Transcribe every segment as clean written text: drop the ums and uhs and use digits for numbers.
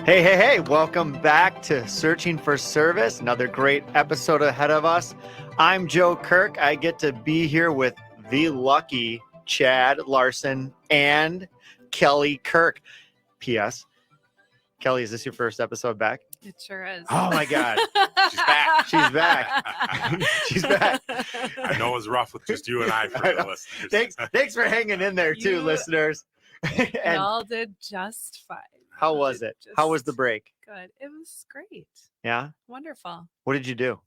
Hey, welcome back to Searching for Service. Another great episode ahead of us. I'm Joe Kirk. I get to be here with the lucky Chad Larson and Kelly Kirk. P.S. Kelly, is this your first episode back? It sure is. Oh my God. She's back. She's back. She's back. I know it was rough with just you and I for the listeners. Thanks for hanging in there too, listeners. And y'all did just fine. How was it? How was the break? Good. It was great. Yeah? Wonderful. What did you do?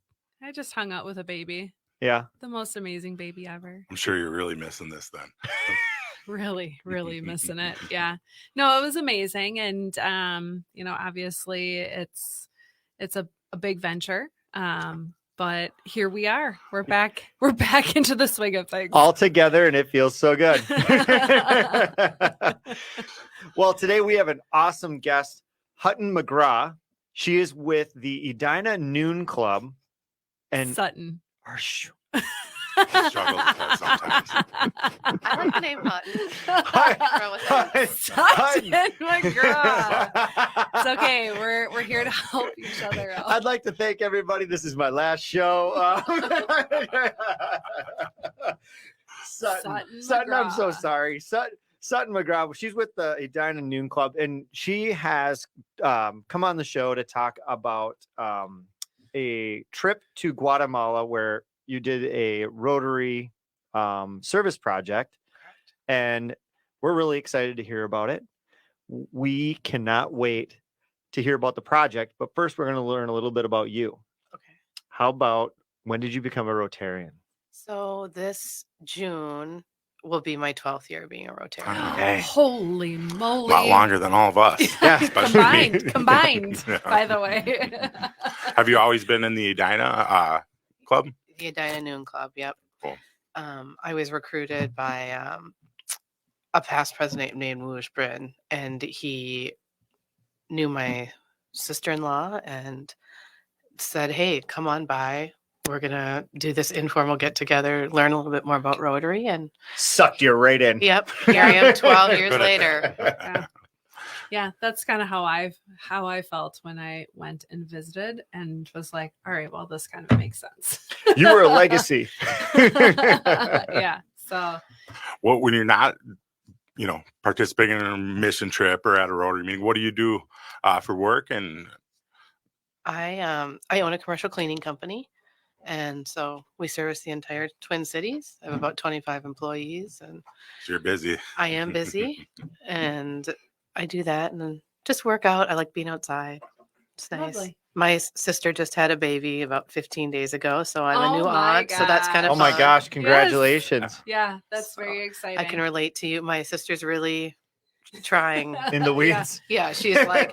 I just hung out with a baby. Yeah. The most amazing baby ever. I'm sure you're really missing this then. Really missing it. Yeah. No, it was amazing. And, obviously it's a big venture. But here we are. We're back into the swing of things. All together, and it feels so good. Well, today we have an awesome guest, Sutton McGraw. She is with the Edina Noon Club. And Sutton. I struggle with that sometimes. I like the name Hutton. Sutton McGraw. It's okay. We're here to help each other out. I'd like to thank everybody. This is my last show. Sutton, I'm so sorry. Sutton McGraw. She's with the Edina Noon Club, and she has come on the show to talk about a trip to Guatemala where you did a Rotary service project. Correct. And we're really excited to hear about it. We cannot wait to hear about the project, but first we're going to learn a little bit about you. Okay. How about, when did you become a Rotarian? So this June will be my 12th year being a Rotarian. Okay. Holy moly. A lot longer than all of us. Yeah. Combined, Yeah. by the way. Have you always been in the Edina club? The Edina Noon Club, yep. Cool. I was recruited by a past president named Woosh Bryn, and he knew my sister-in-law and said, hey, come on by. We're going to do this informal get-together, learn a little bit more about Rotary. And Sucked you right in. yep, here I am 12 years later. Yeah, that's kind of how I felt when I went and visited and was like, all right, well, this kind of makes sense. You were a legacy. Yeah. So Well, when you're not, participating in a mission trip or at a Rotary meeting, what do you do for work? And I own a commercial cleaning company. And so we service the entire Twin Cities. I have about 25 employees, and you're busy. I am busy, and I do that and then just work out. I like being outside. It's nice. Lovely. My sister just had a baby about 15 days ago, so I'm a new my aunt. So that's kind of Oh my fun. gosh, congratulations. yeah, that's So, very exciting. I can relate to you. My sister's really trying. In the weeds. Yeah, she's like,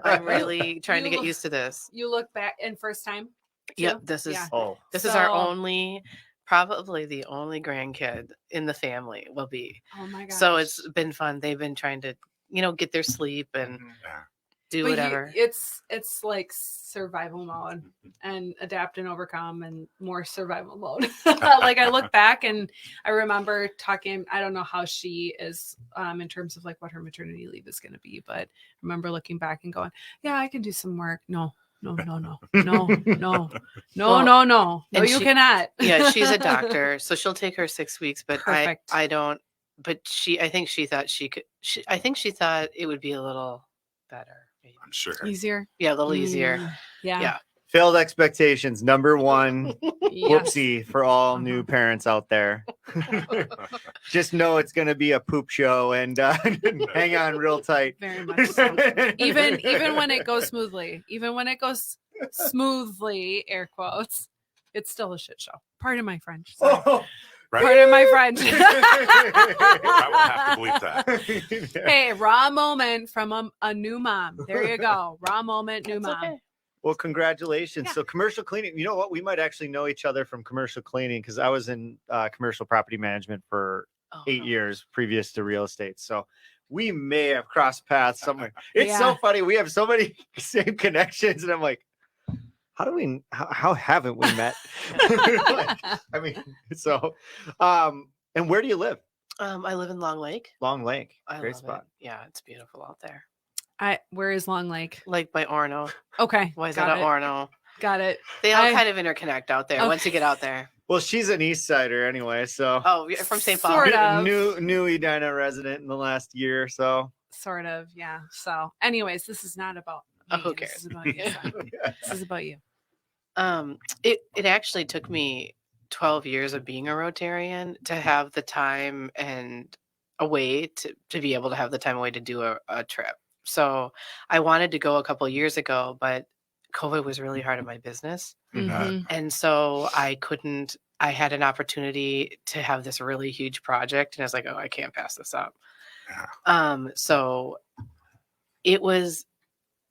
I'm really trying to get used to this. You look back and first time. too? Yep, this is Yeah. Oh, this is our So- probably the only grandkid in the family will be. Oh my gosh. So it's been fun. They've been trying to, get their sleep and do But whatever. it's like survival mode and adapt and overcome and more survival mode. Like I look back and I remember talking, I don't know how she is in terms of like what her maternity leave is going to be, but I remember looking back and going, yeah, I can do some work. No, Well, you she- cannot. Yeah, she's a doctor, so she'll take her 6 weeks, but Perfect. I don't. But I think she thought she could. I think she thought it would be a little better. Maybe. I'm sure. Easier. Yeah, a little easier. Yeah. Yeah. failed expectations. Number one, Yes. whoopsie for all new parents out there. Just know it's going to be a poop show and hang on real tight. Very much so. Even when it goes smoothly, air quotes, it's still a shit show. Pardon my French. Sorry. Oh, Right? Pardon my French. I will have to believe that. Hey, raw moment from a new mom. There you go. Raw moment, new It's mom. okay. Well, congratulations. Yeah. So commercial cleaning, you know what? We might actually know each other from commercial cleaning because I was in commercial property management for Oh, 8 no. years previous to real estate. So we may have crossed paths somewhere. It's Yeah. so funny. We have so many same connections. And I'm like, how haven't we met? I mean, so, and where do you live? I live in Long Lake. Long Lake. I Great love spot. it. Yeah, it's beautiful out there. Where is Long Lake? Like by Orono. Okay. Why is got that it. Orono? Got it. They all kind of interconnect out there once you get out there. Well, she's an East Sider anyway, so. Oh, you're from St. Paul. Sort of. New Edina resident in the last year or so. Sort of, yeah. So, anyways, this is not about me. Who cares? This is about you. This is about you. It actually took me 12 years of being a Rotarian to have the time and a way to be able to have the time away to do a trip. So I wanted to go a couple of years ago, but COVID was really hard on my business. Mhm. And so I had an opportunity to have this really huge project, and I was like, oh, I can't pass this up. Yeah. So it was,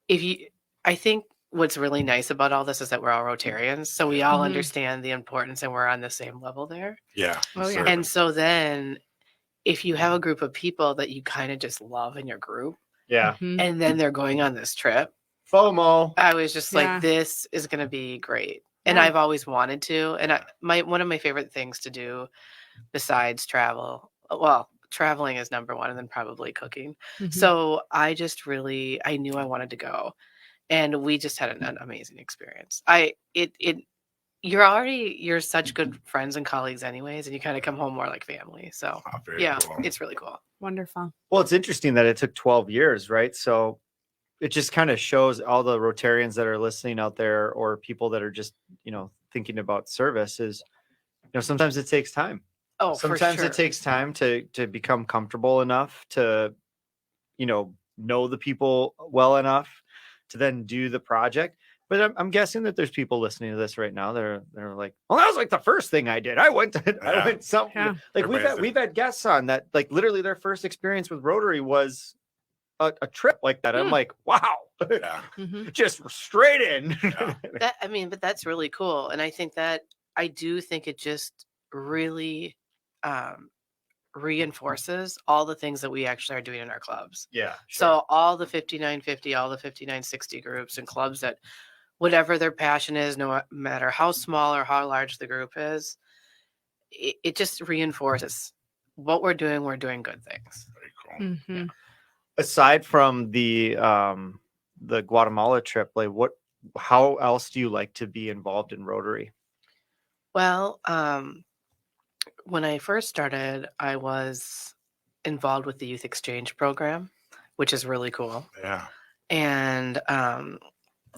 I think what's really nice about all this is that we're all Rotarians. So we all Mhm. understand the importance and we're on the same level there. Yeah. Oh, yeah. certainly. And so then if you have a group of people that you kind of just love in your group, Yeah. Mhm. and then they're going on this trip, FOMO. I was just Yeah. like, this is going to be great. And Yeah. I've always wanted to. And one of my favorite things to do besides travel, well, traveling is number one, and then probably cooking. Mhm. So I knew I wanted to go, and we just had an amazing experience. You're such good friends and colleagues anyways, and you kind of come home more like family. So Oh, very yeah, cool. it's really cool. Wonderful. Well, it's interesting that it took 12 years, right? So it just kind of shows all the Rotarians that are listening out there, or people that are just, thinking about service is, sometimes it takes time. Oh, for Sometimes sure. it takes time to become comfortable enough to, know the people well enough to then do the project. But I'm guessing that there's people listening to this right now. They're like, well, that was like the something I did. I went something Yeah. like Everybody's we've had guests on that, like literally their first experience with Rotary was a trip like that. I'm Hmm. like, wow, Yeah. Mhm. just straight in. Yeah. But that's really cool. And I do think it just really reinforces all the things that we actually are doing in our clubs. Yeah. So all the 5950, all the 5960 groups and clubs that whatever their passion is, no matter how small or how large the group is, it just reinforces what we're doing good things. Very cool. Mhm. Aside from the Guatemala trip, like how else do you like to be involved in Rotary? Well, when I first started, I was involved with the youth exchange program, which is really cool. Yeah. And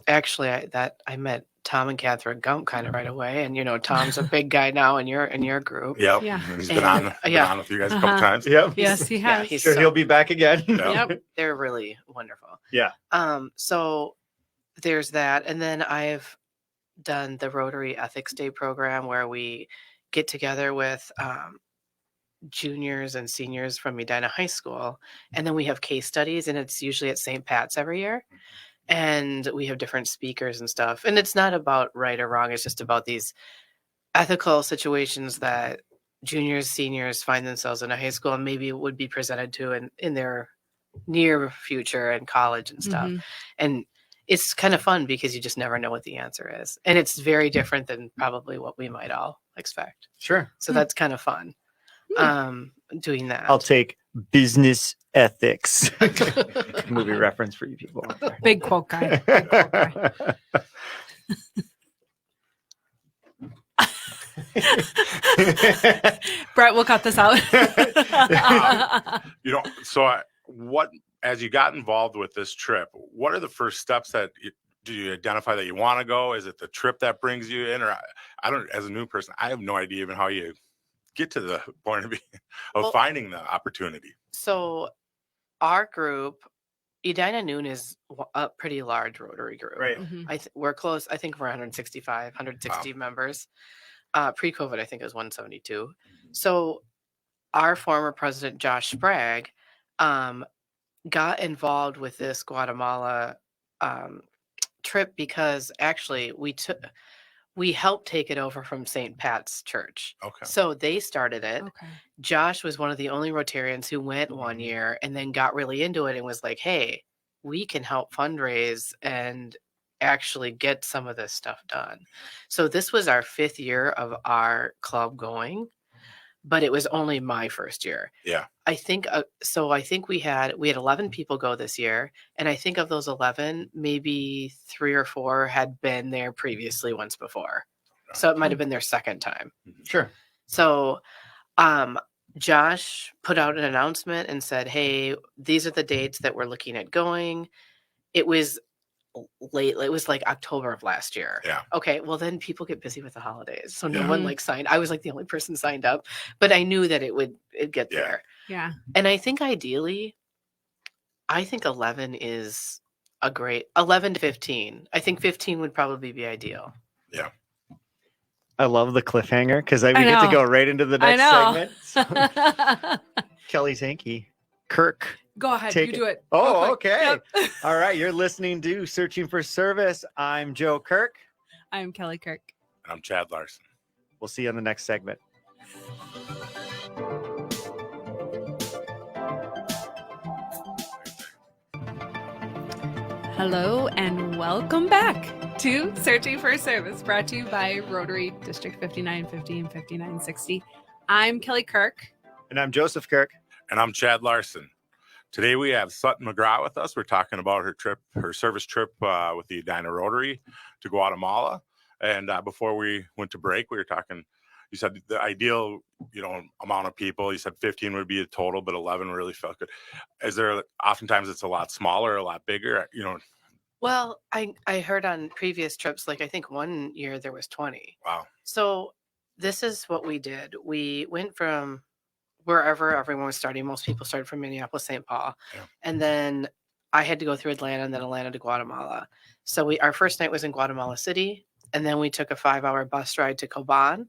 actually, I met Tom and Catherine Gump kind of right away. And Tom's a big guy now in your group. Yep. Yeah. He's And- been on with you guys a couple Uh-huh. times. Yep. Yes, he Yeah, has. he's Sure, so- he'll be back again. Yeah. Yep. They're really wonderful. Yeah. So there's that, and then I've done the Rotary Ethics Day program where we get together with juniors and seniors from Medina High School, and then we have case studies, and it's usually at St. Pat's every year, and we have different speakers and stuff. And it's not about right or wrong; it's just about these ethical situations that juniors, seniors find themselves in a high school, and maybe would be presented to in their near future in college and stuff. Mhm. And it's kind of fun because you just never know what the answer is. And it's very different than probably what we might all expect. Sure. So Hmm. that's kind of fun. Doing that. I'll take business ethics. Movie reference for you people out there. Big quote guy. Big quote guy. Brett, we'll cut this out. As you got involved with this trip, what are the first steps do you identify that you want to go? Is it the trip that brings you in? Or I don't, as a new person, I have no idea even how you get to the point of finding the opportunity. So our group, Edina Noon, is a pretty large Rotary group. Right. Mhm. We're close. I think we're 160 members. Pre-COVID, I think it was 172. So our former president, Josh Sprague, got involved with this Guatemala trip because actually we helped take it over from St. Pat's Church. Okay. So they started it. Okay. Josh was one of the only Rotarians who went one year and then got really into it and was like, hey, we can help fundraise and actually get some of this stuff done. So this was our 5th year of our club going. but it was only my first year. Yeah. I think I think we had 11 people go this year, and I think of those 11, maybe 3 or 4 had been there previously once before. So it might have been their second time. Sure. So Josh put out an announcement and said, "Hey, these are the dates that we're looking at going." It was late. It was like October of last year. Yeah. Okay. Well, then people get busy with the holidays. So no Yeah. one signed. I was like the only person signed up, but I knew that it'd get Yeah. there. Yeah. And I think ideally, 11 is a great 11 to 15. I think 15 would probably be ideal. Yeah. I love the cliffhanger because we I get to know. go right into the I next know. segment. Kelly's hanky. Kirk. Go ahead. Take You it. do it. Oh, Real okay. quick. Yep. All right. You're listening to Searching for Service. I'm Joe Kirk. I'm Kelly Kirk. I'm Chad Larson. We'll see you on the next segment. Hello and welcome back to Searching for Service, brought to you by Rotary District 5950 and 5960. I'm Kelly Kirk. And I'm Joseph Kirk. And I'm Chad Larson. Today we have Sutton McGraw with us. We're talking about her service trip with the Edina Rotary to Guatemala. And before we went to break, we were talking, you said the ideal, amount of people, you said 15 would be a total, but 11 really felt good. Is there, oftentimes it's a lot smaller, a lot bigger, Well, I heard on previous trips, I think one year there was 20. Wow. So this is what we did. We went from wherever everyone was starting. Most people started from Minneapolis, St. Paul. Yeah. And then I had to go through Atlanta and then Atlanta to Guatemala. So our first night was in Guatemala City. And then we took a 5-hour bus ride to Coban.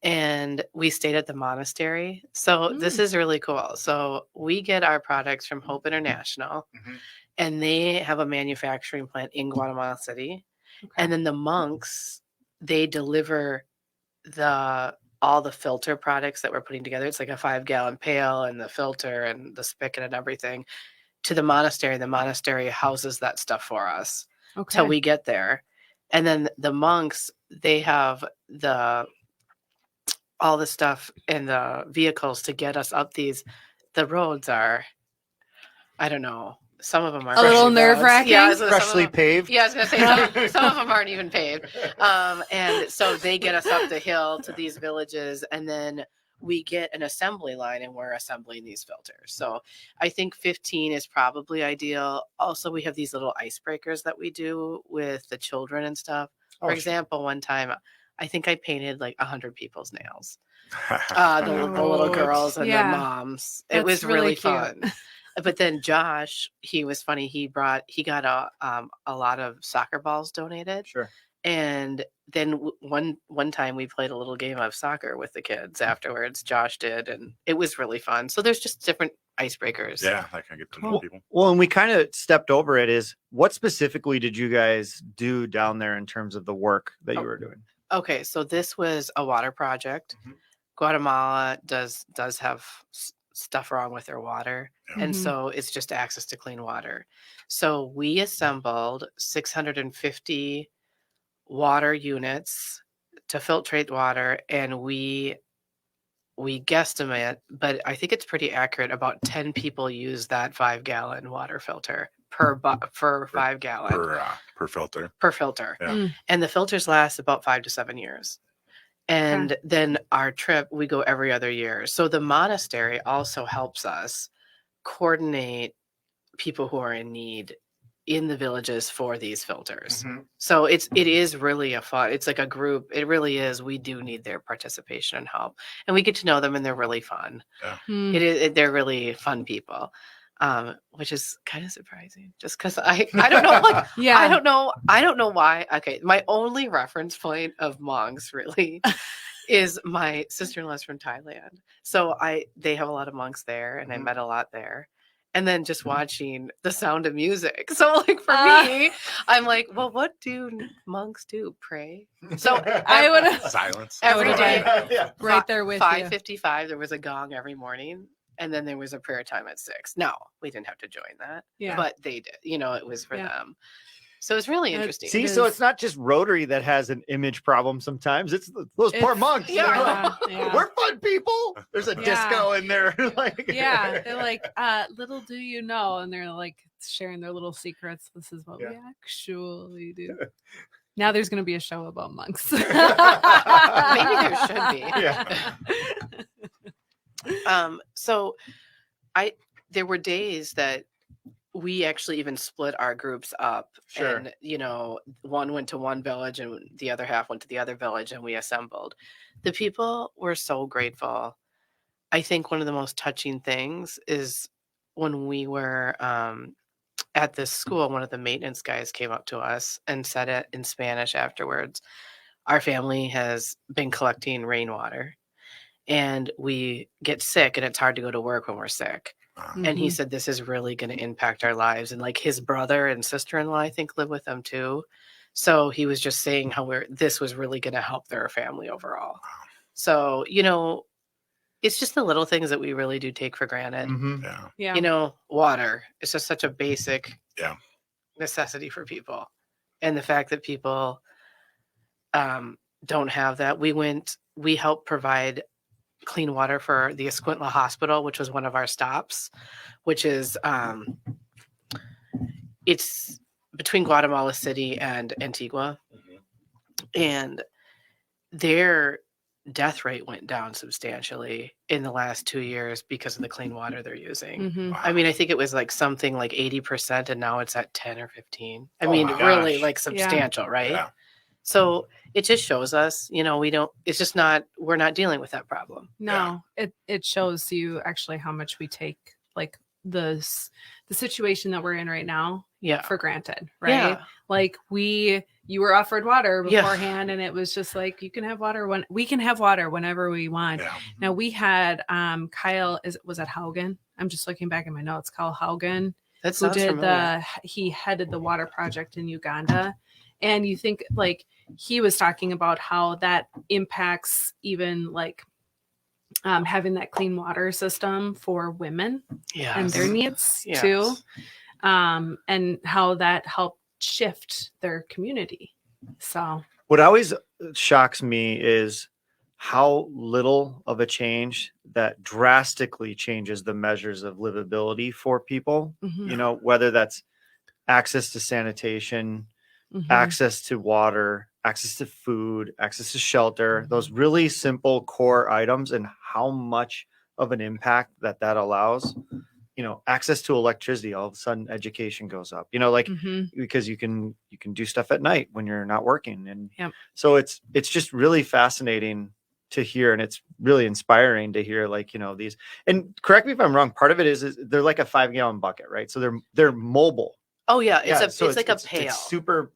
And we stayed at the monastery. So this is really cool. So we get our products from Hope International. Mm-hmm. And they have a manufacturing plant in Guatemala City. Okay. And then the monks, they deliver all the filter products that we're putting together. It's like a 5-gallon pail and the filter and the spigot and everything to the monastery. The monastery houses that stuff for us till we get there. And then the monks, they have all the stuff and the vehicles to get us up these. The roads are, I don't know. Some of them are a little roads. nerve-wracking. Yeah, some of Freshly them- paved. Yeah, I was going to say some of them aren't even paved. And so they get us up the hill to these villages, and then we get an assembly line, and we're assembling these filters. So I think 15 is probably ideal. Also, we have these little icebreakers that we do with the children and stuff. For example, one time, I think I painted 100 people's nails. The little girls and their moms. It was really fun. But then Josh, he was funny. He got a lot of soccer balls donated. Sure. And then one time we played a little game of soccer with the kids afterwards. Josh did, and it was really fun. So there's just different icebreakers. Yeah, I can get to know people. Well, and we kind of stepped over it. Is what specifically did you guys do down there in terms of the work that you were doing? Okay, so this was a water project. Mhm. Guatemala does have stuff wrong with their water. Yeah. And so it's just access to clean water. So we assembled 650 water units to filtrate water, and we guesstimate, but I think it's pretty accurate, about 10 people use that 5-gallon water filter per 5-gallon Per filter. per filter. Yeah. And the filters last about 5 to 7 years. And then our trip, we go every other year. So the monastery also helps us coordinate people who are in need in the villages for these filters. Mm-hmm. So it is really it's like a group. It really is. We do need their participation and help, and we get to know them, and they're really fun. Yeah. They're really fun people, which is kind of surprising. Just because I don't know, I don't know why. Okay, my only reference point of monks really is my sister-in-law's from Thailand, so they have a lot of monks there, and I met a lot there. And then just watching The Sound of Music. So for me, I'm like, well, what do monks do? Pray? So I would have Silence. every day, right there with 5:55, there was a gong every morning. And then there was a prayer time at 6. No, we didn't have to join that. Yeah. But they did. It was for them. So it's really It- interesting. See, It so is. it's not just Rotary that has an image problem sometimes. It's those poor It's- monks. yeah, yeah. We're fun people. There's a Yeah. disco in there. Like, Yeah, they're like, little do you know, and they're like sharing their little secrets. This is what we actually do. Now there's going to be a show about monks. Maybe there should be. Yeah. So there were days that we actually even split our groups up. Sure. And, one went to one village and the other half went to the other village, and we assembled. The people were so grateful. I think one of the most touching things is when we were at this school, one of the maintenance guys came up to us and said it in Spanish afterwards. Our family has been collecting rainwater, and we get sick, and it's hard to go to work when we're sick. And he said, this is really going to impact our lives. And like his brother and sister-in-law, I think, live with them too. So he was just saying how this was really going to help their family overall. So, it's just the little things that we really do take for granted. Mhm. Yeah. Water. It's just such a basic Yeah. necessity for people. And the fact that people don't have that. We helped provide clean water for the Escuintla Hospital, which was one of our stops, which is it's between Guatemala City and Antigua. And their death rate went down substantially in the last 2 years because of the clean water they're using. Mhm. I mean, I think it was like something like 80%, and now it's at 10 or 15. I Oh mean, my really gosh. like substantial, right? Yeah. So it just shows us, we're not dealing with that problem. No, it shows you actually how much we take like the situation that we're in right now Yeah. for granted, right? Yeah. Like you were offered water Yeah. beforehand, and it was just like we can have water whenever we want. Yeah. Now we had Kyle was at Haugen. I'm just looking back in my notes. Kyle Haugen, That who sounds familiar. he headed the water project in Uganda. And you think like he was talking about how that impacts even like having that clean water system for women and their needs Yes. too. And how that helped shift their community. So What always shocks me is how little of a change that drastically changes the measures of livability for people. mhm, Whether that's access to sanitation, mhm. access to water, access to food, access to shelter, those really simple core items, and how much of an impact that allows. Access to electricity, all of a sudden education goes up, Mhm. because you can do stuff at night when you're not working. And Yep. so it's just really fascinating to hear, and it's really inspiring to hear these. And correct me if I'm wrong, part of it is they're like a 5-gallon bucket, right? So they're mobile. Oh yeah, it's So like a pail. It's super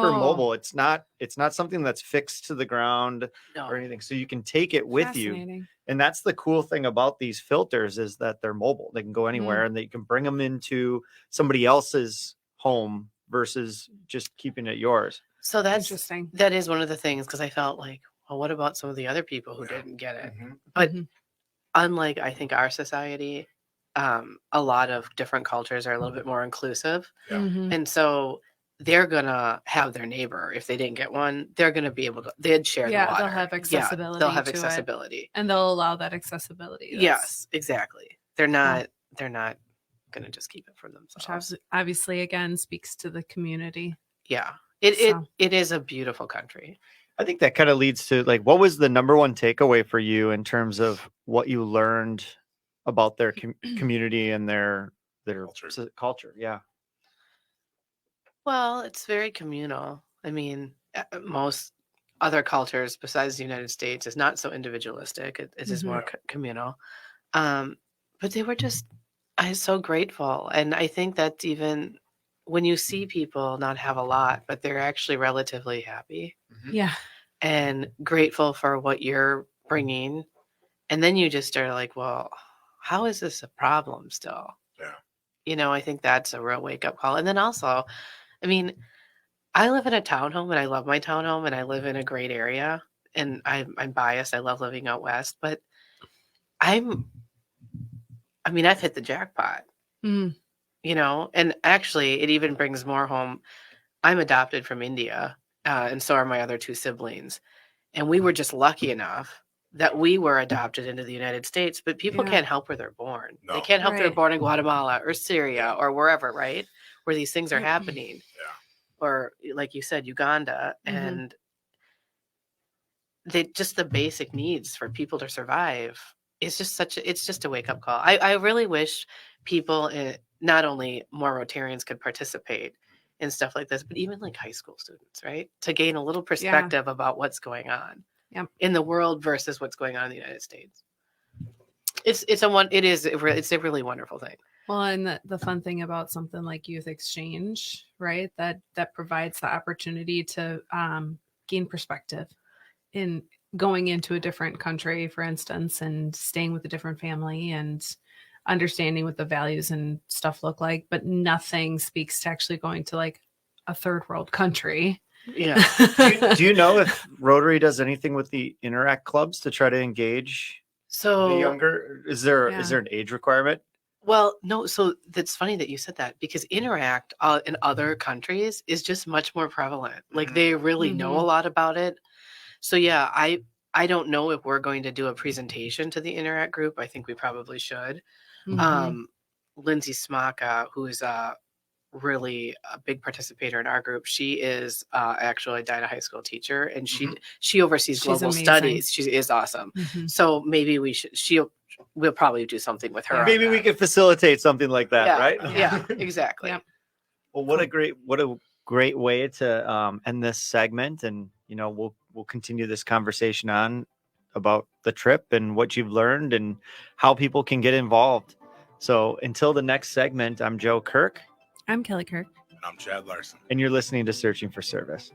Oh. mobile. It's not something that's fixed to the ground No. or anything. So you can take it with you. Fascinating. And that's the cool thing about these filters, is that they're mobile. They can go anywhere, and that you can bring them into somebody else's home versus just keeping it yours. So Interesting. that is one of the things, because I felt like, well, what about some of the other people who didn't get it? Mm-hmm. But Mhm. unlike, I think, our society, a lot of different cultures are a little bit more inclusive. Yeah. Mhm. And so they're going to have their neighbor, if they didn't get one, they're going to be able to, they'd share Yeah, the water. they'll have accessibility They'll have to it. accessibility. And they'll allow that accessibility. Yes, exactly. They're not going to just keep it for Which themselves. obviously again speaks to the community. Yeah. So. It is a beautiful country. I think that kind of leads to what was the number one takeaway for you in terms of what you learned about their community and their culture? Yeah. Well, it's very communal. I mean, most other cultures besides the United States is not so individualistic. It is more communal. But they were I'm so grateful. And I think that's even when you see people not have a lot, but they're actually relatively happy Yeah. and grateful for what you're bringing. And then you just are like, well, how is this a problem still? Yeah. I think that's a real wake up call. And then also, I mean, I live in a townhome, and I love my townhome, and I live in a great area, and I'm biased. I love living out west, but I've hit the jackpot, Mm. and actually it even brings more home. I'm adopted from India, and so are my other two siblings. And we were just lucky enough that we were adopted into the United States, but people Yeah. can't help where they're born. They No. can't help they're Right. born in Guatemala or Syria or wherever, right? Where these things are happening. Yeah. Or like you said, Uganda. Mhm. And they just the basic needs for people to survive is just it's just a wake-up call. I really wish people, not only more Rotarians could participate in stuff like this, but even like high school students, right? To gain a little perspective about what's going on Yep. in the world versus what's going on in the United States. It's a really wonderful thing. Well, and the fun thing about something like youth exchange, right? That provides the opportunity to gain perspective in going into a different country, for instance, and staying with a different family and understanding what the values and stuff look like. But nothing speaks to actually going to like a third world country. Yeah. Do you know if Rotary does anything with the Interact clubs to try to engage the So younger? Is there Yeah. an age requirement? well, no, so that's funny that you said that because Interact in other countries is just much more prevalent. Like they really know a lot about it. So yeah, I don't know if we're going to do a presentation to the Interact group. I think we probably should. Mhm. Lindsay Smaka, who is really a big participator in our group, she is actually a Dinah High School teacher, and she oversees She's global amazing. studies. She is awesome. Mhm. So maybe we'll probably do something with her. Yeah. on Maybe we that. could facilitate something like that, Yeah, right? Yeah, exactly. Yep. Well, what a great way to end this segment, and we'll continue this conversation on about the trip and what you've learned and how people can get involved. So until the next segment, I'm Joe Kirk, I'm Kelly Kirk. And I'm Chad Larson. and you're listening to Searching for Service.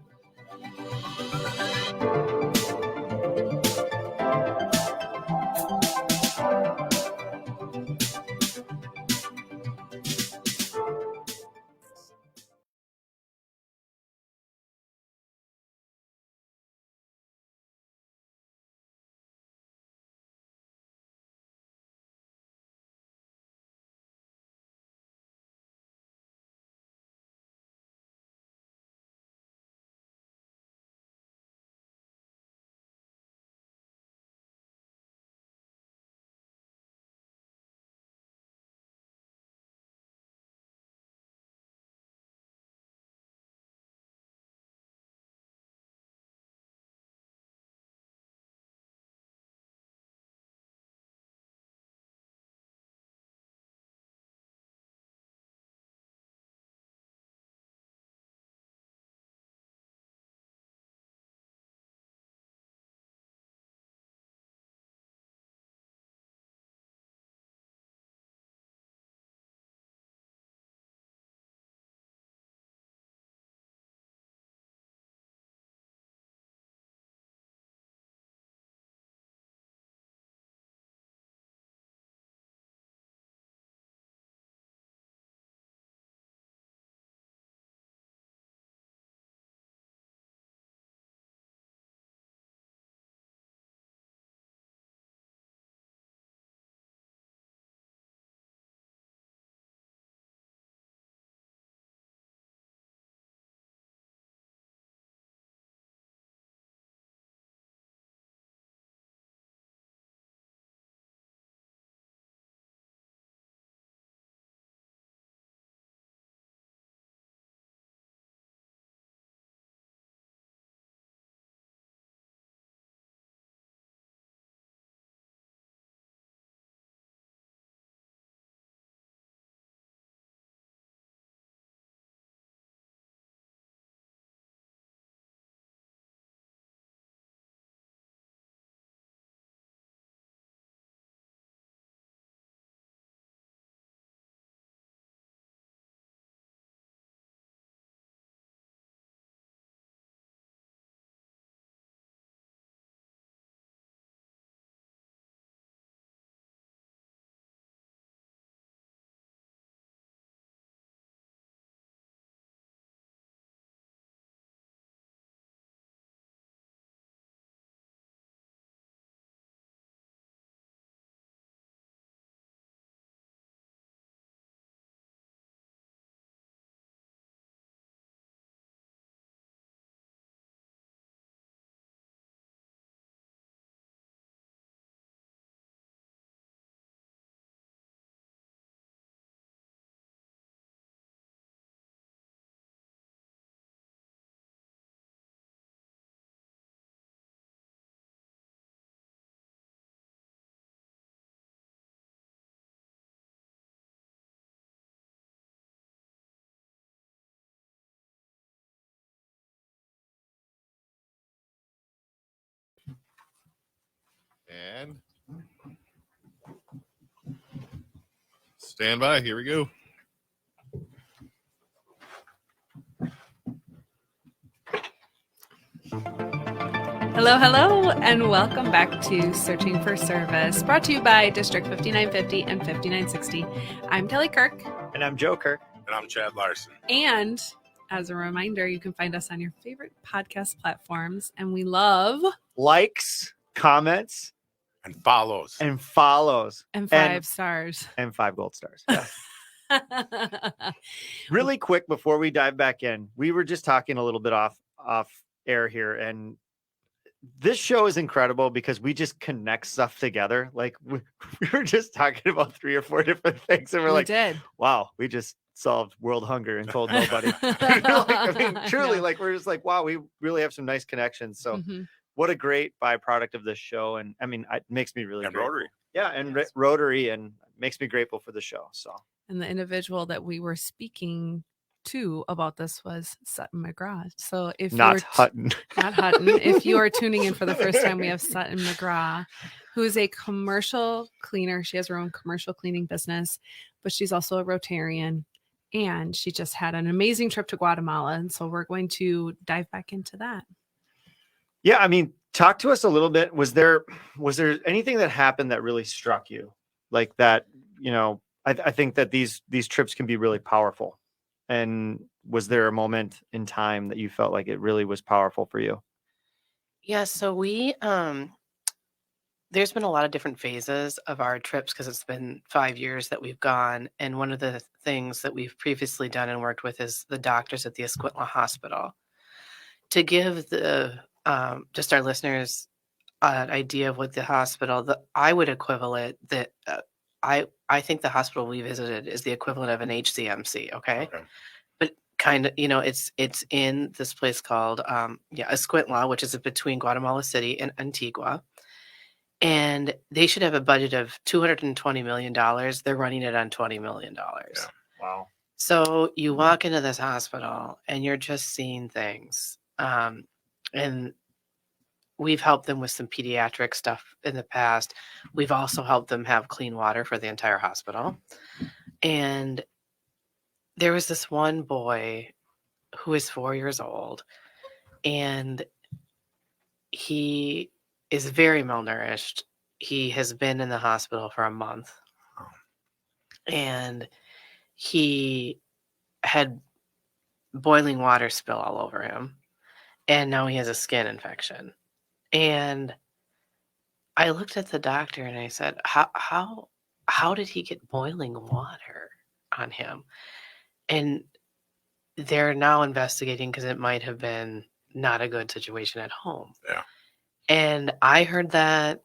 And stand by. Here we go. Hello, and welcome back to Searching for Service, brought to you by District 5950 and 5960. I'm Kelly Kirk. And I'm Joe Kirk. And I'm Chad Larson. And as a reminder, you can find us on your favorite podcast platforms. And we love Likes, comments, And follows. and follows. and 5 stars. And 5 gold stars. Yeah. Really quick before we dive back in, we were just talking a little bit off air here, and this show is incredible because we just connect stuff together. Like we were just talking about 3 or 4 different things, and we're like, did. wow, we just solved world hunger and told nobody. I mean, truly, like we're just like, wow, we really have some nice connections. So Mhm. what a great byproduct of this show. And I mean, it makes me really And grateful. Rotary. Yeah, and Yes. Rotary, and makes me grateful for the show. So And the individual that we were speaking to about this was Sutton McGraw. So if not you're Hutton. not Hutton, if you are tuning in for the first time, we have Sutton McGraw, who is a commercial cleaner. She has her own commercial cleaning business, but she's also a Rotarian. And she just had an amazing trip to Guatemala. And so we're going to dive back into that. Yeah, I mean, talk to us a little bit. Was there anything that happened that really struck you? Like that, you know, I think that these trips can be really powerful. And was there a moment in time that you felt like it really was powerful for you? Yeah, so we there's been a lot of different phases of our trips because it's been 5 years that we've gone. And one of the things that we've previously done and worked with is the doctors at the Escuintla Hospital. To give the just our listeners an idea of what the hospital, I would equivalent that I think the hospital we visited is the equivalent of an HCMC. Okay. But kind of, it's in this place called Escuintla, which is between Guatemala City and Antigua. And they should have a budget of $220 million. They're running it on $20 million. Yeah. Wow. So you walk into this hospital and you're just seeing things. And we've helped them with some pediatric stuff in the past. We've also helped them have clean water for the entire hospital. And there was this one boy who is 4 years old, and he is very malnourished. He has been in the hospital for a month, and he had boiling water spill all over him, and now he has a skin infection. And I looked at the doctor and I said, how did he get boiling water on him? And they're now investigating because it might have been not a good situation at home. Yeah. And I heard that.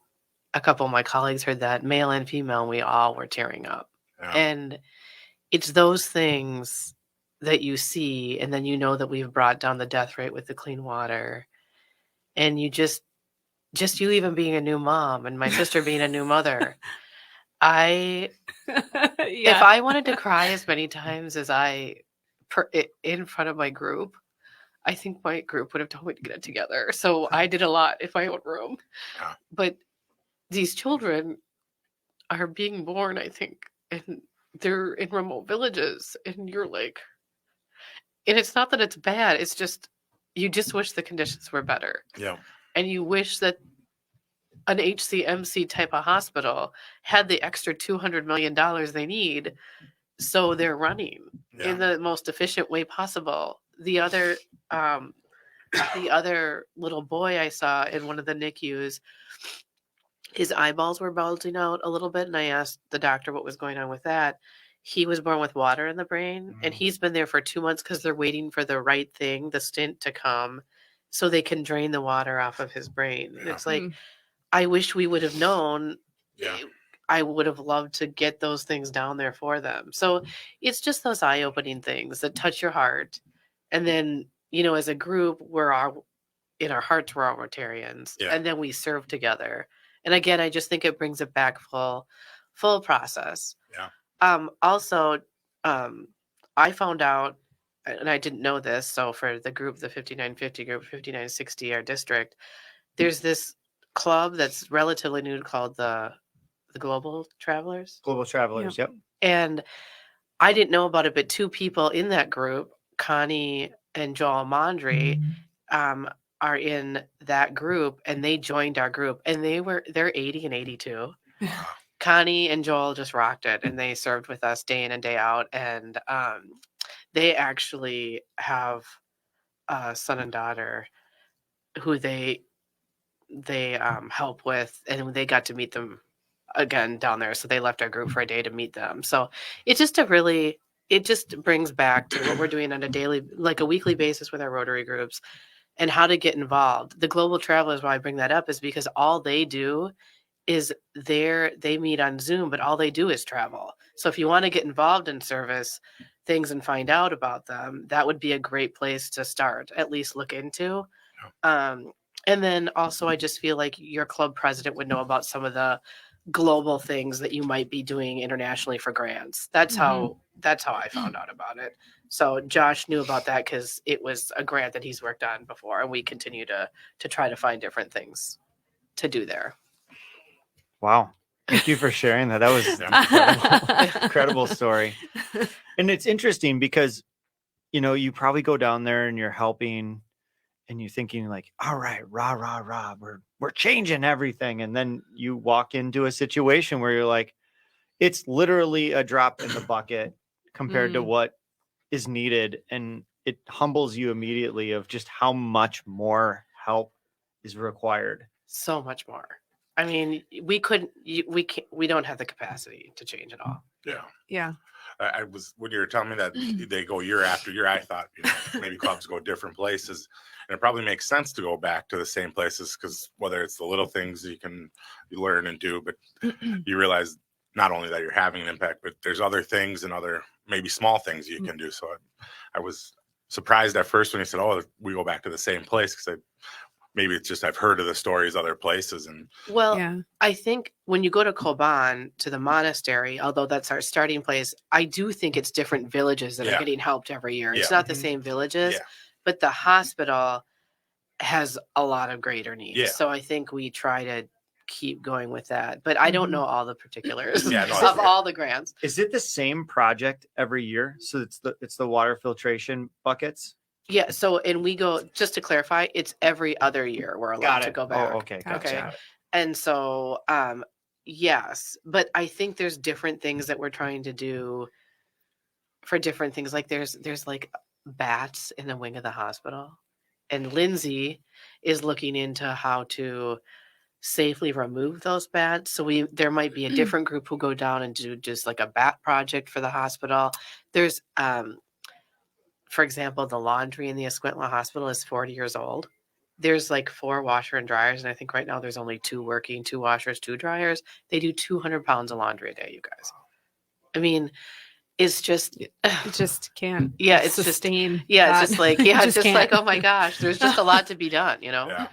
A couple of my colleagues heard that, male and female, and we all were tearing up. Yeah. And it's those things that you see, and then you know that we've brought down the death rate with the clean water. And you just you even being a new mom and my sister being a new mother, if I wanted to cry as many times as in front of my group, I think my group would have told me to get it together. So I did a lot in my own room. Yeah. But these children are being born, I think, and they're in remote villages, and you're like, and it's not that it's bad. It's just, you just wish the conditions were better. Yeah. And you wish that an HCMC type of hospital had the extra $200 million they need, so they're running in the most efficient way possible. The other little boy I saw in one of the NICUs, his eyeballs were bulging out a little bit, and I asked the doctor what was going on with that. He was born with water in the brain, and he's been there for 2 months because they're waiting for the right thing, the stint, to come so they can drain the water off of his brain. And it's like, I wish we would have known. Yeah. I would have loved to get those things down there for them. So it's just those eye-opening things that touch your heart. And then, as a group, in our hearts, we're all Rotarians. Yeah. And then we serve together. And again, I just think it brings it back full process. Yeah. Also, I found out, and I didn't know this, so for the group, the 5950 group, 5960, our district, there's this club that's relatively new called the Global Travelers. Global Travelers. Yep. And I didn't know about it, but two people in that group, Connie and Joel Mondry, are in that group, and they joined our group, and they're 80 and 82. Connie and Joel just rocked it, and they served with us day in and day out. And they actually have a son and daughter who they help with, and they got to meet them again down there. So they left our group for a day to meet them. So it's just it just brings back to what we're doing on a daily, like a weekly basis with our Rotary groups and how to get involved. The Global Travelers, why I bring that up is because all they do is they meet on Zoom, but all they do is travel. So if you want to get involved in service things and find out about them, that would be a great place to start, at least look into. And then also, I just feel like your club president would know about some of the global things that you might be doing internationally for grants. That's how I found out about it. So Josh knew about that because it was a grant that he's worked on before, and we continue to try to find different things to do there. Wow. Thank you for sharing that. That was an incredible story. And it's interesting because, you probably go down there and you're helping and you're thinking like, all right, rah, we're changing everything. And then you walk into a situation where you're like, it's literally a drop in the bucket compared to what is needed. And it humbles you immediately of just how much more help is required. So much more. I mean, we don't have the capacity to change it all. Yeah. I was, when you were telling me that they go year after year, I thought, maybe clubs go different places, and it probably makes sense to go back to the same places, because whether it's the little things you learn and do, but you realize not only that you're having an impact, but there's other things and other maybe small things you can do. So I was surprised at first when you said, "Oh, we go back to the same place," because maybe it's just I've heard of the stories other places. And I think when you go to Koban, to the monastery, although that's our starting place, I do think it's different villages that are getting helped every year. It's not the same villages, but the hospital has a lot of greater needs. So I think we try to keep going with that. But I don't know all the particulars of all the grants. Is it the same project every year? So it's the water filtration buckets? Yeah. So, and we go, just to clarify, it's every other year we're allowed to go back. Oh, okay. Gotcha. Okay. And so, yes, but I think there's different things that we're trying to do for different things. Like there's like bats in the wing of the hospital, and Lindsay is looking into how to safely remove those bats. So there might be a different group who go down and do just like a bat project for the hospital. There's, for example, the laundry in the Escuintla Hospital is 40 years old. There's like 4 washer and dryers, and I think right now there's only 2 working, 2 washers, 2 dryers. They do 200 pounds of laundry a day, you guys. I mean, it's just... It just can't it's sustain. It's just like, it's just can't. like, oh my gosh, there's just a lot to be done, Yeah.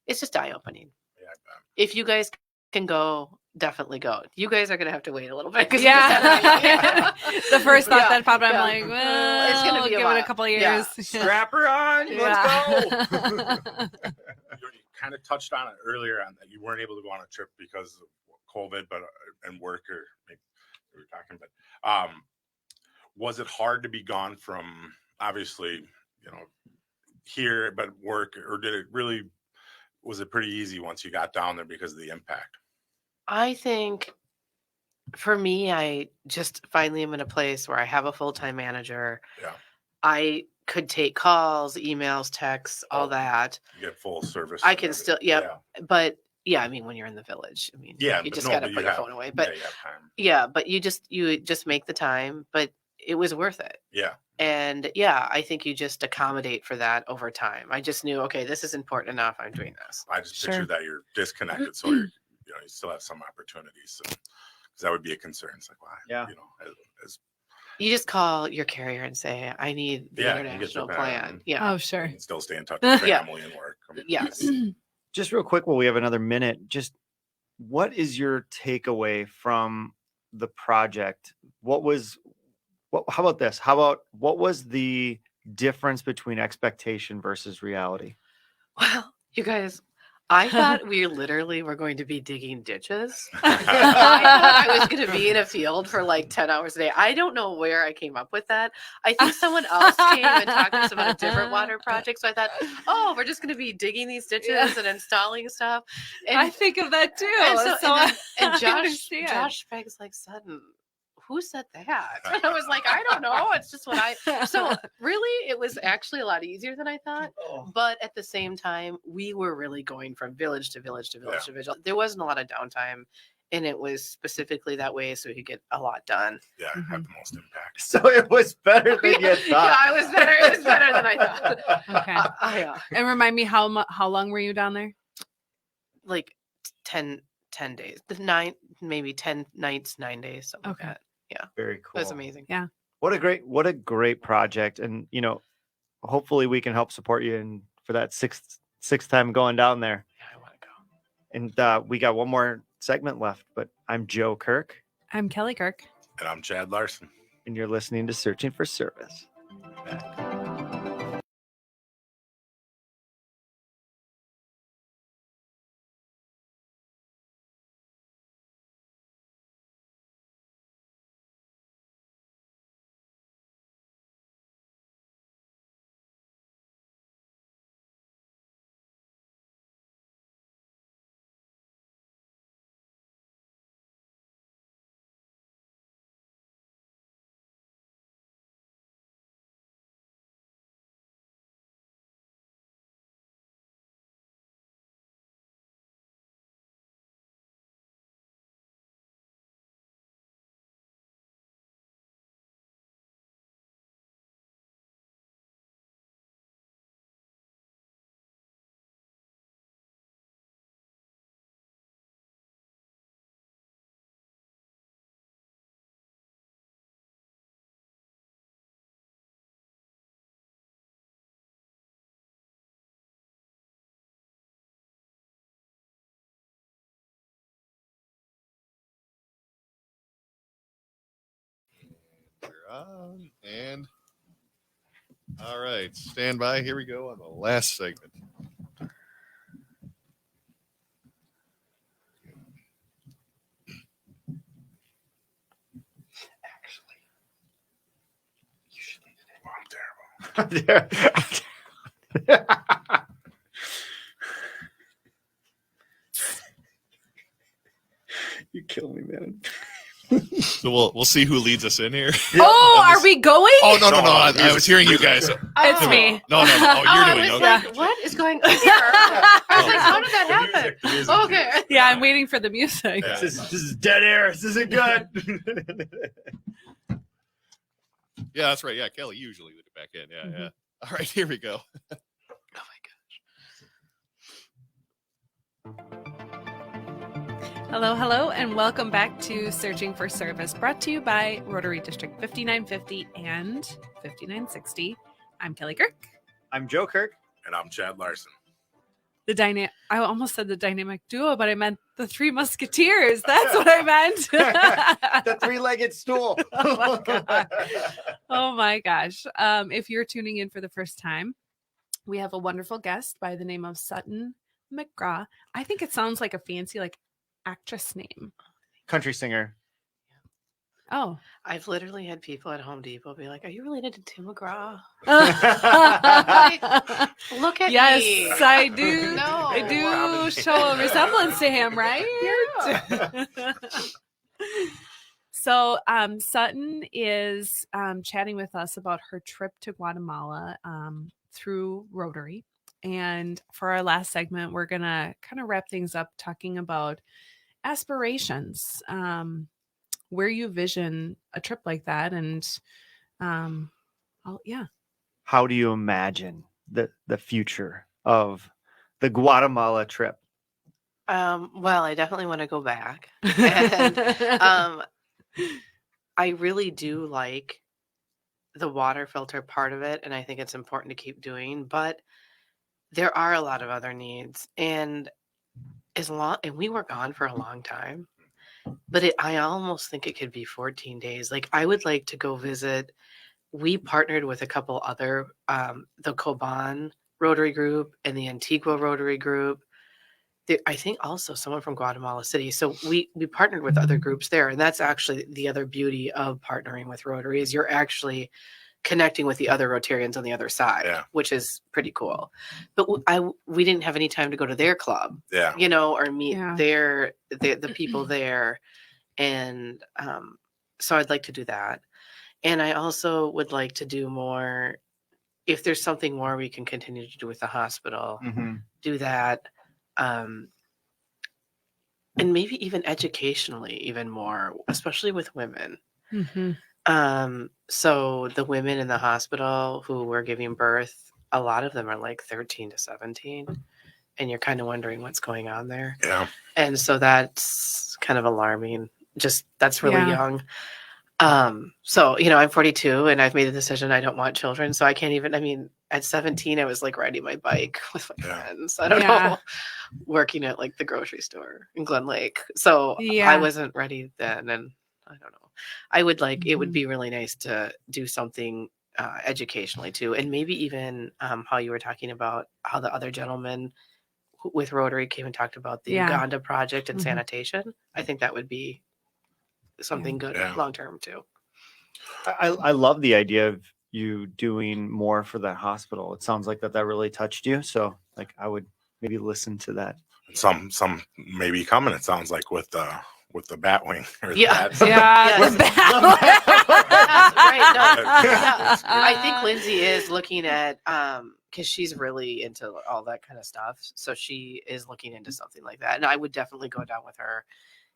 It's just eye-opening. Yeah, if you guys can go, definitely go. You guys are going to have to wait a little bit. The first thought that popped up, I'm like, well, it's going to be give it a couple of years. Strap her on. Let's go. You kind of touched on it earlier on that you weren't able to go on a trip because of COVID, but and work, or maybe we were talking, but was it hard to be gone from obviously, here, but work, or was it pretty easy once you got down there because of the impact? I think for me, I just finally am in a place where I have a full-time manager. Yeah. I could take calls, emails, texts, all that. You get full service. I can still, but I mean, when you're in the village, I mean, you just got to put your phone away, but you have time. But you just make the time, but it was worth it. Yeah. And I think you just accommodate for that over time. I just knew, okay, this is important enough. I'm doing this. I just pictured that you're disconnected, so you still have some opportunities. So, because that would be a concern. It's like, why? As you just call your carrier and say, I need the international plan. Oh, sure. You can still stay in touch with family and work. Yes. Just real quick, while we have another minute, just what is your takeaway from the project? How about this? What was the difference between expectation versus reality? Well, you guys, I thought we literally were going to be digging ditches. I thought I was going to be in a field for like 10 hours a day. I don't know where I came up with that. I think someone else came and talked to us about a different water project. So I thought, oh, we're just going to be digging these ditches and installing stuff. And I think of that too. and I Josh understand. Sprague's like, Sutton, who said that? And I was like, I don't know. It's just what so really, it was actually a lot easier than I thought. But at the same time, we were really going from village to village to village to village. There wasn't a lot of downtime, and it was specifically that way so we could get a lot done. Yeah, have the most impact. So it was better than you thought. Yeah, it was better. It was better than I thought. Okay. And remind me, how long were you down there? Like 10 days. 10 nights, 9 days, something like that. Yeah. Very cool. It was amazing. Yeah. What a great project. And hopefully we can help support you in for that sixth time going down there. Yeah, I want to go. And we got one more segment left, but I'm Joe Kirk. I'm Kelly Kirk. And I'm Chad Larson. And you're listening to Searching for Service. We're on, and all right, stand by. Here we go on the last segment. Actually, you should leave it in. I'm terrible. You kill me, man. So we'll see who leads us in here. Oh, are we going? Oh no! I was hearing you guys. It's me. No. Oh, you're doing okay. Like, what is going on here? I was like, how did that happen? Okay. Yeah, I'm waiting for the music. Yeah. This is dead air. This isn't good. Yeah, that's right. Yeah, Kelly usually lead it back in. Yeah, yeah. All right, here we go. Oh my gosh. Hello, and welcome back to Searching for Service, brought to you by Rotary District 5950 and 5960. I'm Kelly Kirk. I'm Joe Kirk. And I'm Chad Larson. I almost said the dynamic duo, but I meant the Three Musketeers. That's what I meant. The three-legged stool. Oh my gosh. If you're tuning in for the first time, we have a wonderful guest by the name of Sutton McGraw. I think it sounds like a fancy actress name. Country singer. Oh. I've literally had people at Home Depot be like, are you related to Tim McGraw? Look at me. Yes, I do. No. I do show a resemblance to him, right? Yeah. So Sutton is chatting with us about her trip to Guatemala through Rotary. And for our last segment, we're going to kind of wrap things up talking about aspirations, where you vision a trip like that. And How do you imagine the future of the Guatemala trip? Well, I definitely want to go back. And I really do like the water filter part of it, and I think it's important to keep doing, but there are a lot of other needs. And we were gone for a long time, but I almost think it could be 14 days. Like, I would like to go visit. We partnered with a couple other, the Coban Rotary Group and the Antigua Rotary Group, I think also someone from Guatemala City. So we partnered with other groups there, and that's actually the other beauty of partnering with Rotary is you're actually connecting with the other Rotarians on the other side, Yeah. which is pretty cool. But we didn't have any time to go to their club, Yeah. or meet Yeah. the people there, and so I'd like to do that, and I also would like to do more. If there's something more we can continue to do with the hospital, do that. And maybe even educationally, even more, especially with women. So the women in the hospital who were giving birth, a lot of them are like 13 to 17, and you're kind of wondering what's going on there. Yeah. And so that's kind of alarming. Just that's really young. So, I'm 42 and I've made the decision I don't want children. So I can't even, at 17, I was like riding my bike with my friends. I don't know, working at like the grocery store in Glen Lake. So I wasn't ready then. And I don't know. I would like, it would be really nice to do something educationally too. And maybe even how you were talking about how the other gentleman with Rotary came and talked about the Uganda project and sanitation. I think that would be something good long term too. I love the idea of you doing more for that hospital. It sounds like that really touched you. So like I would maybe listen to that. Some maybe coming. It sounds like with the Batwing. Or the Yeah. Bats. The bat. That's right. No, I think Lindsay is looking at because she's really into all that kind of stuff. So she is looking into something like that. And I would definitely go down with her.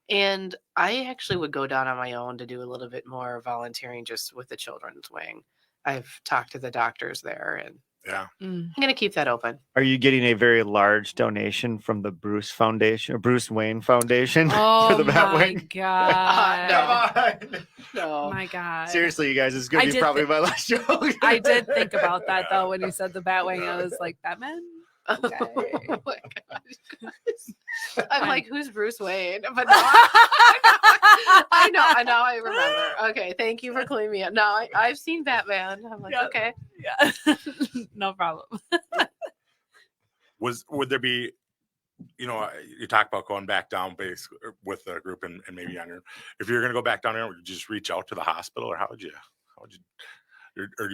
And I actually would go down on my own to do a little bit more volunteering just with the children's wing. I've talked to the doctors there, and I'm going to keep that open. Are you getting a very large donation from the Bruce Foundation or Bruce Wayne Foundation for the Batwing? God. No. My God. Seriously, you guys, it's going to be probably my last joke. I did think about that though when you said the Batwing. I was like, Batman? Okay. Oh my God. I'm like, who's Bruce Wayne? But no, I know. Now I remember. Okay, thank you for cleaning me up. No, I've seen Batman. I'm like, okay. Yeah. No problem. Would there be, you talk about going back down base with the group and maybe on your, if you're going to go back down there, would you just reach out to the hospital, or how would you, or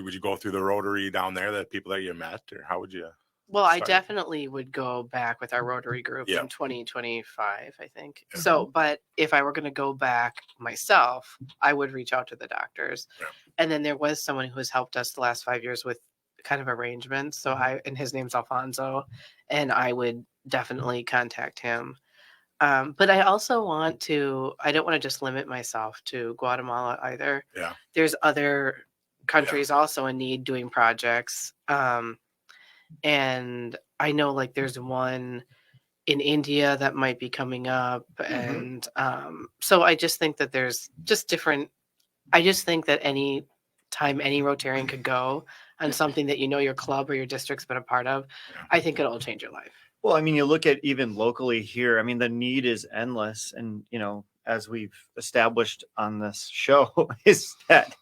would you go through the Rotary down there, that people that you met, or how would you? Well, I definitely would go back with our Rotary group in 2025, I think. Yeah. So, but if I were going to go back myself, I would reach out to the doctors. Yeah. And then there was someone who has helped us the last 5 years with kind of arrangements. So and his name's Alfonso, and I would definitely contact him. But I also I don't want to just limit myself to Guatemala either. Yeah. There's other countries also in need doing projects. And I know like there's one in India that might be coming up. And so I just think that there's just different. I just think that any time any Rotarian could go on something that your club or your district's been a part of, I think it'll change your life. Well, you look at even locally here, the need is endless. And, as we've established on this show, is that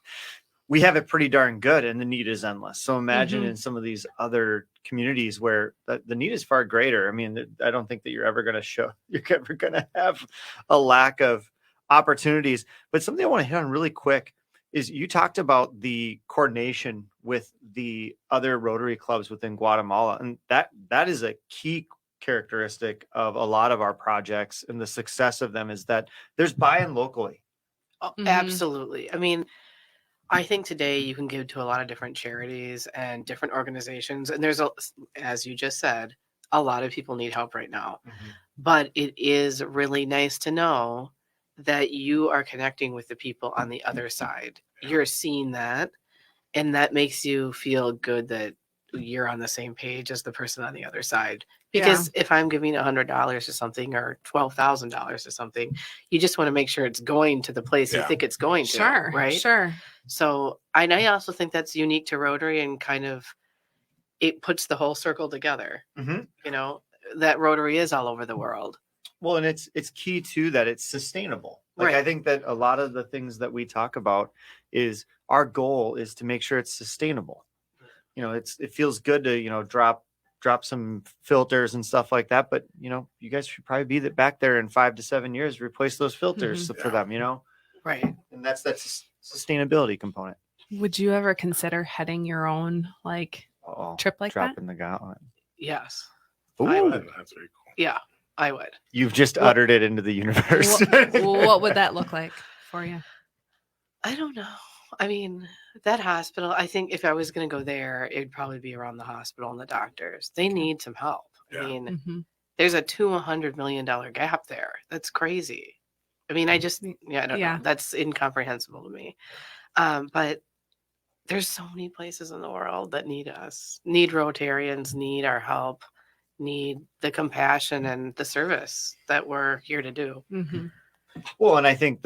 we have it pretty darn good and the need is endless. So imagine in some of these other communities where the need is far greater. I don't think that you're ever going to have a lack of opportunities. But something I want to hit on really quick is you talked about the coordination with the other Rotary clubs within Guatemala. And that is a key characteristic of a lot of our projects, and the success of them is that there's buy-in locally. Oh, absolutely. I think today you can give to a lot of different charities and different organizations. And there's, as you just said, a lot of people need help right now. But it is really nice to know that you are connecting with the people on the other side. You're seeing that, and that makes you feel good that you're on the same page as the person on the other side. Because if I'm giving $100 to something or $12,000 to something, you just want to make sure it's going to the place you think it's going to. Sure. Right. Sure. So I also think that's unique to Rotary, and kind of it puts the whole circle together. That Rotary is all over the world. Well, and it's key too that it's sustainable. Right. I think that a lot of the things that we talk about is our goal is to make sure it's sustainable. It feels good to, drop drop some filters and stuff like that. But you guys should probably be back there in 5 to 7 years, replace those filters for them. Right. And that's sustainability component. Would you ever consider heading your own trip like that? Dropping the gauntlet. Yes. I Ooh, would. That's very cool. Yeah, I would. you've just uttered it into the universe. What would that look like for you? I don't know. I mean, that hospital, I think if I was going to go there, it'd probably be around the hospital and the doctors. They need some help. Yeah. I mean, Mhm. there's a $200 million gap there. That's crazy. I mean, I don't know. That's incomprehensible to me. But there's so many places in the world that need us, need Rotarians, need our help, need the compassion and the service that we're here to do. Mhm. Well, and I think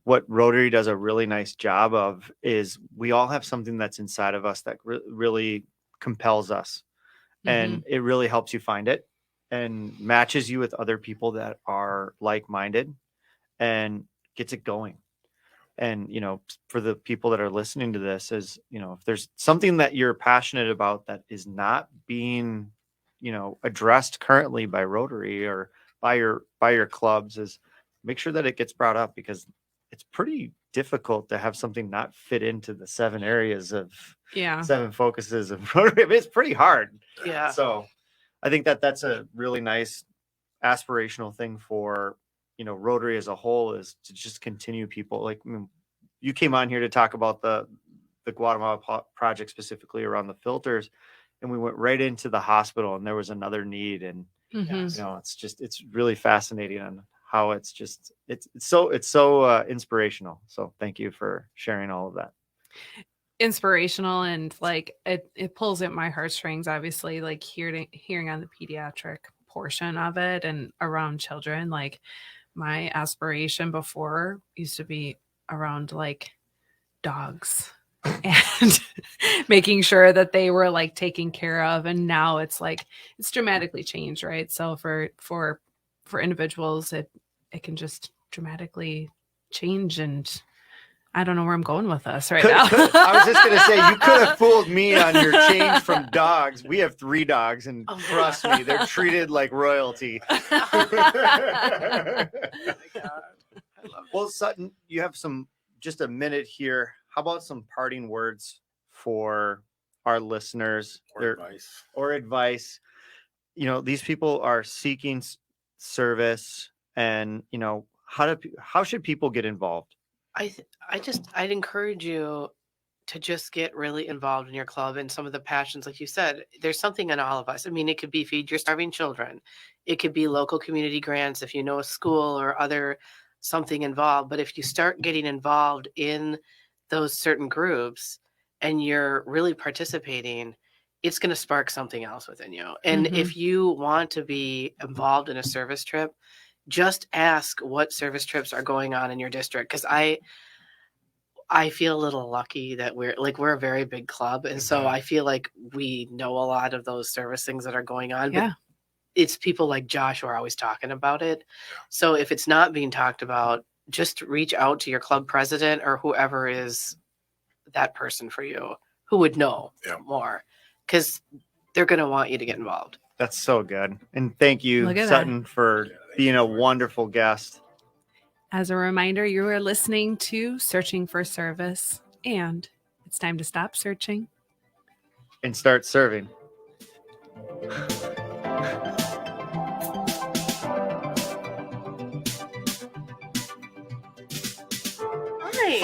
what Rotary does a really nice job of is we all have something that's inside of us that really compels us, and it really helps you find it and matches you with other people that are like-minded and gets it going. And for the people that are listening to this, is if there's something that you're passionate about that is not being addressed currently by Rotary or by your clubs, is make sure that it gets brought up, because it's pretty difficult to have something not fit into the 7 areas of 7 focuses of Rotary. I mean, it's pretty hard. Yeah. So I think that's a really nice aspirational thing for Rotary as a whole, is to just continue people. You came on here to talk about the Guatemala project, specifically around the filters, and we went right into the hospital, and there was another need. And it's really fascinating on how it's so inspirational. So thank you for sharing all of that. Inspirational, and it pulls at my heartstrings, obviously, hearing on the pediatric portion of it and around children. My aspiration before used to be around dogs and making sure that they were taken care of, and now it's dramatically changed, right? So for individuals, it can just dramatically change, and I don't know where I'm going with this now. I was just going to say, you could have fooled me on your change from dogs. We have 3 dogs, and trust me, they're treated like royalty. Oh my God. Well, Sutton, you have just a minute here. How about some parting words for our listeners or advice? These people are seeking service, and how should people get involved? I'd encourage you to just get really involved in your club and some of the passions. Like you said, there's something in all of us. I mean, it could be feed your starving children. It could be local community grants if you know a school or other something involved. But if you start getting involved in those certain groups and you're really participating, it's going to spark something else within you. And if you want to be involved in a service trip, just ask what service trips are going on in your district. Because I feel a little lucky that we're a very big club. And so I feel like we know a lot of those service things that are going on. Yeah. But it's people like Josh who are always talking about it. So if it's not being talked about, just reach out to your club president or whoever is that person for you who would know more, because they're going to want you to get involved. That's so good. And thank you, Sutton, for being a wonderful guest. As a reminder, you are listening to Searching for Service, and it's time to stop searching and start serving.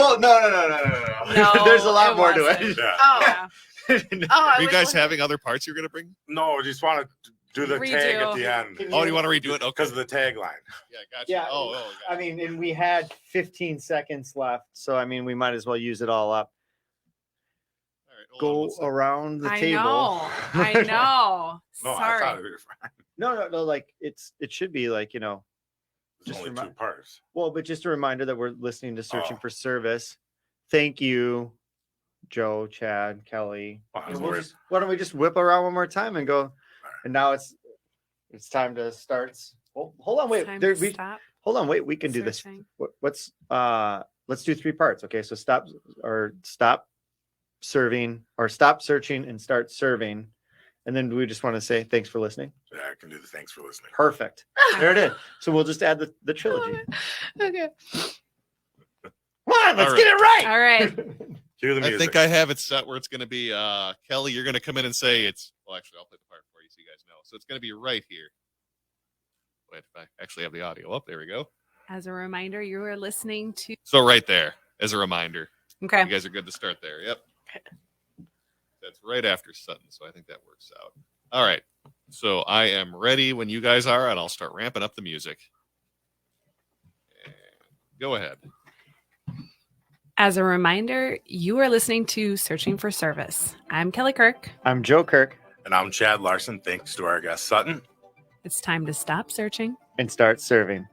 Oh, no. There's a lot more to it. Yeah. Are you guys having other parts you're going to bring? No, just want to do the tag at the end. Oh, you want to redo it? Okay. Because of the tagline. Yeah, gotcha. Yeah. Gotcha. I mean, and we had 15 seconds left, so I mean, we might as well use it all up. All right, Go around the I table. I know. No, Sorry. I thought it was fine. No. It should be There's only 2 parts. Well, but just a reminder that we're listening to Searching for Service. Thank you, Joe, Chad, Kelly. Why don't we just whip around one more time and go? And now it's time to start. Hold on, wait. Hold on, wait. We can do this. Let's do 3 parts. Okay, so stop serving, or stop searching and start serving, And then we just want to say thanks for listening. Yeah, I can do the thanks for listening. Perfect. There it is. So we'll just add the trilogy. Okay. Come on, let's All get it right. All right. Cue the I music. think I have it set where it's going to be Kelly. You're going to come in and say it's. Well, actually, I'll play the part for you so you guys know. So it's going to be right here. Wait, if I actually have the audio up. There we go. As a reminder, you are listening to. So right there, as a reminder, Okay. you guys are good to start there. Yep. That's right after Sutton, so I think that works out. All right. So I am ready when you guys are, and I'll start ramping up the music. And go ahead. As a reminder, you are listening to Searching for Service. I'm Kelly Kirk. I'm Joe Kirk. And I'm Chad Larson. Thanks to our guest Sutton. It's time to stop searching. And start serving.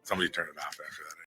Somebody turn it